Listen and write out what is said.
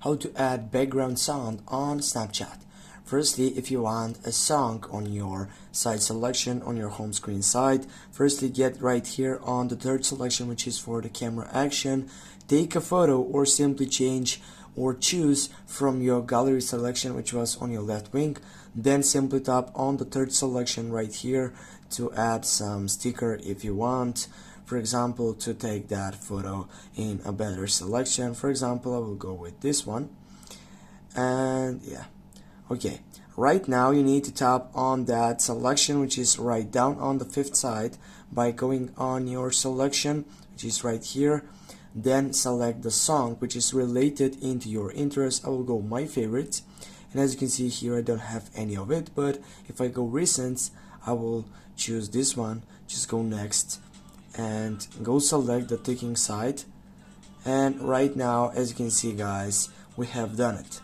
how to add background sound on Snapchat. Firstly, if you want a song on your side selection on your home screen side, firstly get right here on the third selection, which is for the camera action. Take a photo or simply change or choose from your gallery selection, which was on your left wing. Then simply tap on the third selection right here to add some sticker if you want. For example, to take that photo in a better selection. For example, I will go with this one. And yeah, okay. Right now you need to tap on that selection, which is right down on the fifth side, by going on your selection, which is right here. Then select the song which is related into your interest. I will go my favorite, and as you can see here I don't have any of it, but if I go recent I will choose this one. Just go next and go select the ticking side, and right now as you can see guys, we have done it.